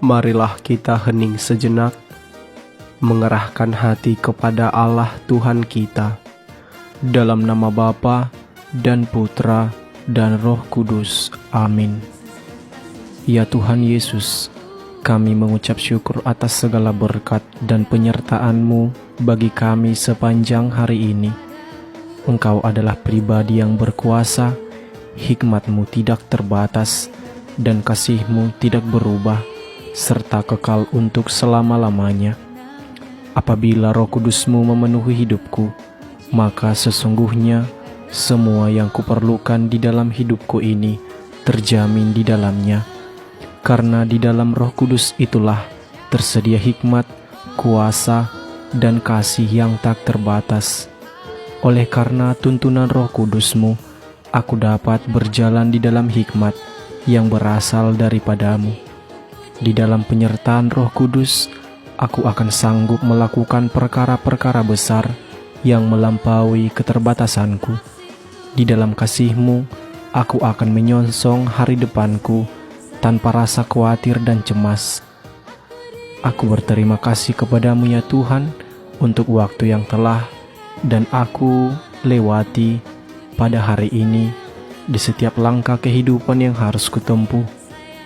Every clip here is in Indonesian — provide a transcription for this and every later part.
Marilah kita hening sejenak, mengerahkan hati kepada Allah Tuhan kita. Dalam nama Bapa dan Putra dan Roh Kudus. Amin. Ya Tuhan Yesus, kami mengucap syukur atas segala berkat dan penyertaan-Mu bagi kami sepanjang hari ini. Engkau adalah pribadi yang berkuasa, hikmat-Mu tidak terbatas, dan kasih-Mu tidak berubah, serta kekal untuk selama-lamanya. Apabila Roh Kudus-Mu memenuhi hidupku, maka sesungguhnya semua yang kuperlukan di dalam hidupku ini terjamin di dalamnya. Karena di dalam Roh Kudus itulah tersedia hikmat, kuasa, dan kasih yang tak terbatas. Oleh karena tuntunan Roh Kudus-Mu, aku dapat berjalan di dalam hikmat yang berasal daripadamu. Di dalam penyertaan Roh Kudus, aku akan sanggup melakukan perkara-perkara besar yang melampaui keterbatasanku. Di dalam kasih-Mu, aku akan menyongsong hari depanku tanpa rasa khawatir dan cemas. Aku berterima kasih kepadamu ya Tuhan untuk waktu yang telah dan aku lewati pada hari ini. Di setiap langkah kehidupan yang harus kutempuh,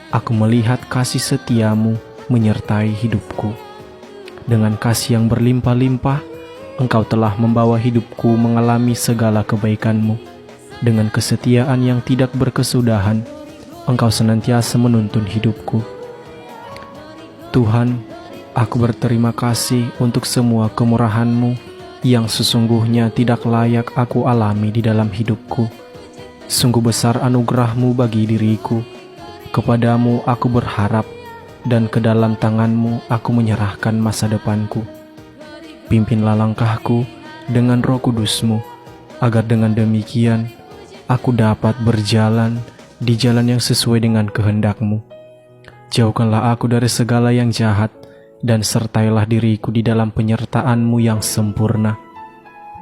aku melihat kasih setia-Mu menyertai hidupku. Dengan kasih yang berlimpah-limpah, Engkau telah membawa hidupku mengalami segala kebaikan-Mu. Dengan kesetiaan yang tidak berkesudahan, Engkau senantiasa menuntun hidupku. Tuhan, aku berterima kasih untuk semua kemurahan-Mu yang sesungguhnya tidak layak aku alami di dalam hidupku. Sungguh besar anugerah-Mu bagi diriku. Kepadamu aku berharap, dan ke dalam tangan-Mu aku menyerahkan masa depanku. Pimpinlah langkahku dengan Roh Kudus-Mu, agar dengan demikian aku dapat berjalan di jalan yang sesuai dengan kehendak-Mu. Jauhkanlah aku dari segala yang jahat, dan sertailah diriku di dalam penyertaan-Mu yang sempurna.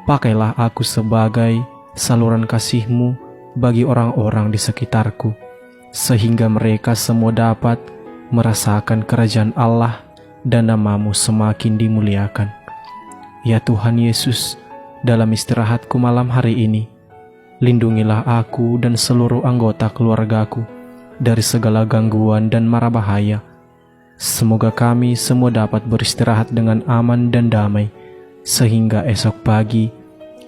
Pakailah aku sebagai saluran kasih-Mu bagi orang-orang di sekitarku, sehingga mereka semua dapat merasakan kerajaan Allah dan nama-Mu semakin dimuliakan. Ya Tuhan Yesus, dalam istirahatku malam hari ini, lindungilah aku dan seluruh anggota keluargaku dari segala gangguan dan mara bahaya. Semoga kami semua dapat beristirahat dengan aman dan damai, sehingga esok pagi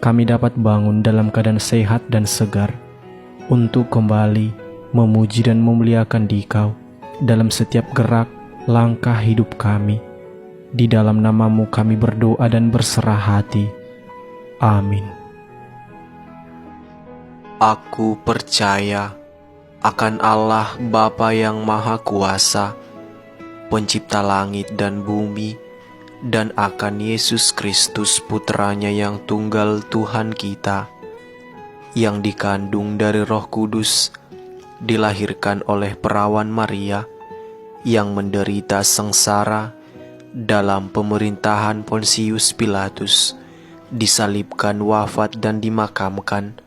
kami dapat bangun dalam keadaan sehat dan segar, untuk kembali memuji dan memuliakan Dikau dalam setiap gerak langkah hidup kami. Di dalam nama-Mu kami berdoa dan berserah hati. Amin. Aku percaya akan Allah Bapa yang Maha Kuasa, Pencipta langit dan bumi, dan akan Yesus Kristus Putranya yang tunggal Tuhan kita, yang dikandung dari Roh Kudus, dilahirkan oleh perawan Maria, yang menderita sengsara dalam pemerintahan Pontius Pilatus, disalibkan, wafat dan dimakamkan,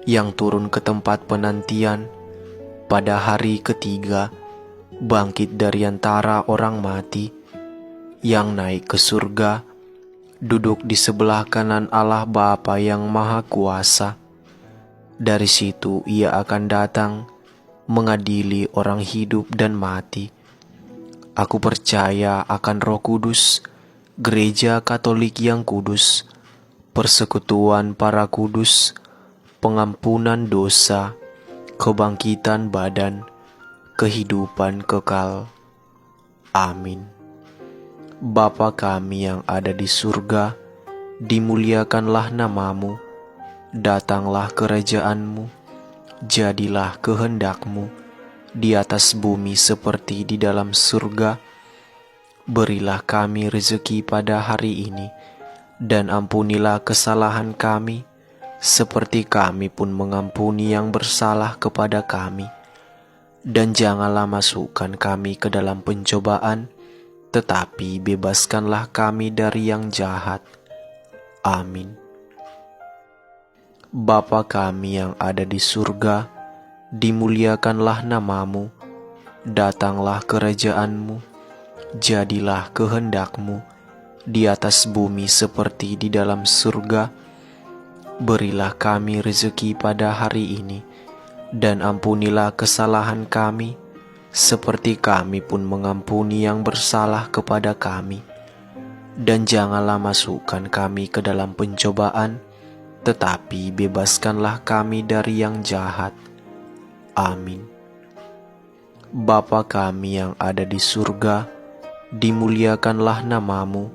yang turun ke tempat penantian, pada hari ketiga bangkit dari antara orang mati, yang naik ke surga, duduk di sebelah kanan Allah Bapa yang Maha Kuasa. Dari situ Ia akan datang mengadili orang hidup dan mati. Aku percaya akan Roh Kudus, Gereja Katolik yang kudus, persekutuan para kudus, pengampunan dosa, kebangkitan badan, kehidupan kekal. Amin. Bapa kami yang ada di surga, dimuliakanlah nama-Mu, datanglah kerajaan-Mu, jadilah kehendak-Mu di atas bumi seperti di dalam surga. Berilah kami rezeki pada hari ini, dan ampunilah kesalahan kami, seperti kami pun mengampuni yang bersalah kepada kami. Dan janganlah masukkan kami ke dalam pencobaan, tetapi bebaskanlah kami dari yang jahat. Amin. Bapa kami yang ada di surga, dimuliakanlah nama-Mu, datanglah kerajaan-Mu, jadilah kehendak-Mu di atas bumi seperti di dalam surga. Berilah kami rezeki pada hari ini, dan ampunilah kesalahan kami, seperti kami pun mengampuni yang bersalah kepada kami. Dan janganlah masukkan kami ke dalam pencobaan, tetapi bebaskanlah kami dari yang jahat. Amin. Bapa kami yang ada di surga, dimuliakanlah nama-Mu,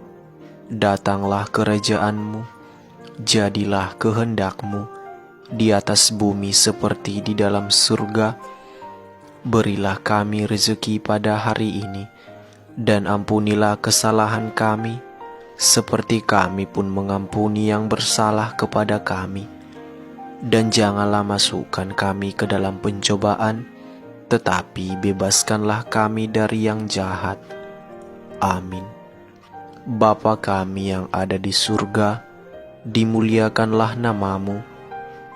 datanglah kerajaan-Mu, jadilah kehendak-Mu di atas bumi seperti di dalam surga. Berilah kami rezeki pada hari ini, dan ampunilah kesalahan kami, seperti kami pun mengampuni yang bersalah kepada kami. Dan janganlah masukkan kami ke dalam pencobaan, tetapi bebaskanlah kami dari yang jahat. Amin. Bapa kami yang ada di surga, dimuliakanlah nama-Mu,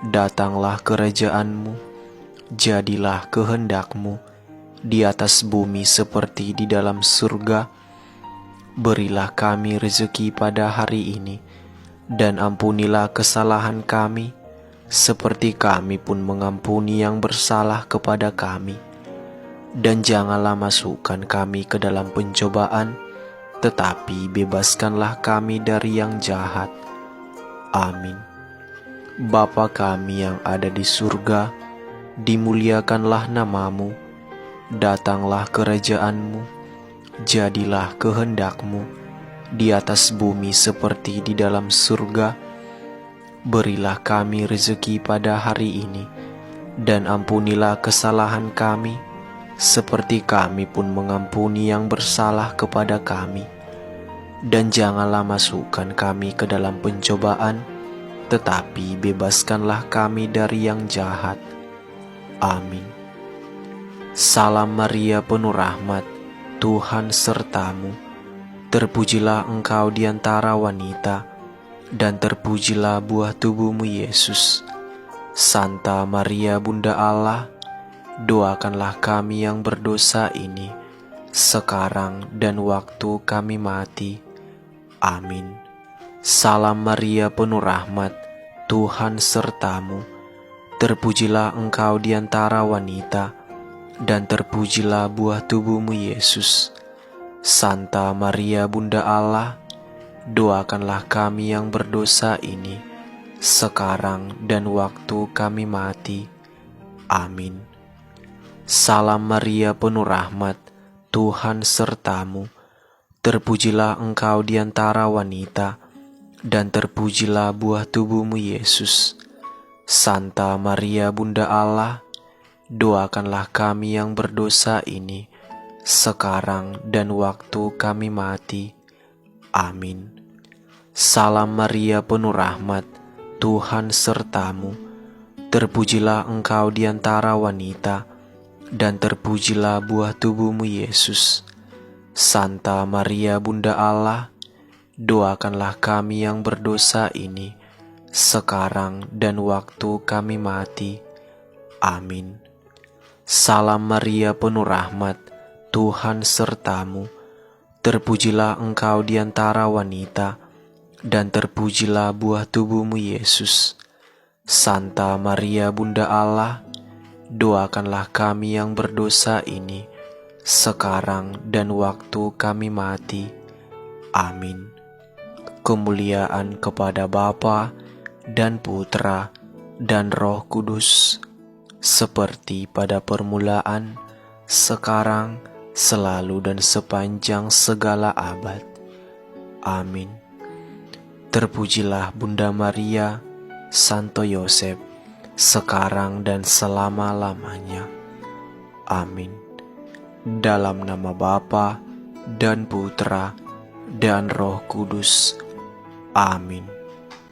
datanglah kerajaan-Mu, jadilah kehendak-Mu di atas bumi seperti di dalam surga. Berilah kami rezeki pada hari ini, dan ampunilah kesalahan kami, seperti kami pun mengampuni yang bersalah kepada kami. Dan janganlah masukkan kami ke dalam pencobaan, tetapi bebaskanlah kami dari yang jahat. Amin. Bapa kami yang ada di surga, dimuliakanlah nama-Mu, datanglah kerajaan-Mu, jadilah kehendak-Mu di atas bumi seperti di dalam surga. Berilah kami rezeki pada hari ini, dan ampunilah kesalahan kami, seperti kami pun mengampuni yang bersalah kepada kami. Dan janganlah masukkan kami ke dalam pencobaan, tetapi bebaskanlah kami dari yang jahat. Amin. Salam Maria, penuh rahmat, Tuhan serta-Mu. Terpujilah Engkau di antara wanita, dan terpujilah buah tubuh-Mu, Yesus. Santa Maria, Bunda Allah, doakanlah kami yang berdosa ini, sekarang dan waktu kami mati. Amin. Salam Maria, penuh rahmat, Tuhan serta-Mu. Terpujilah Engkau di antara wanita, dan terpujilah buah tubuh-Mu, Yesus. Santa Maria, Bunda Allah, doakanlah kami yang berdosa ini, sekarang dan waktu kami mati. Amin. Salam Maria, penuh rahmat, Tuhan serta-Mu. Terpujilah Engkau di antara wanita, dan terpujilah buah tubuh-Mu, Yesus. Santa Maria, Bunda Allah, doakanlah kami yang berdosa ini, sekarang dan waktu kami mati. Amin. Salam Maria, penuh rahmat, Tuhan serta-Mu. Terpujilah Engkau di antara wanita, dan terpujilah buah tubuh-Mu, Yesus. Santa Maria, Bunda Allah, doakanlah kami yang berdosa ini, sekarang dan waktu kami mati. Amin. Salam Maria, penuh rahmat, Tuhan serta-Mu. Terpujilah Engkau di antara wanita, dan terpujilah buah tubuh-Mu, Yesus. Santa Maria, Bunda Allah, doakanlah kami yang berdosa ini, sekarang dan waktu kami mati. Amin. Kemuliaan kepada Bapa dan Putra dan Roh Kudus, seperti pada permulaan, sekarang, selalu dan sepanjang segala abad. Amin. Terpujilah Bunda Maria, Santo Yosef, sekarang dan selama-lamanya. Amin. Dalam nama Bapa dan Putra dan Roh Kudus. Amin.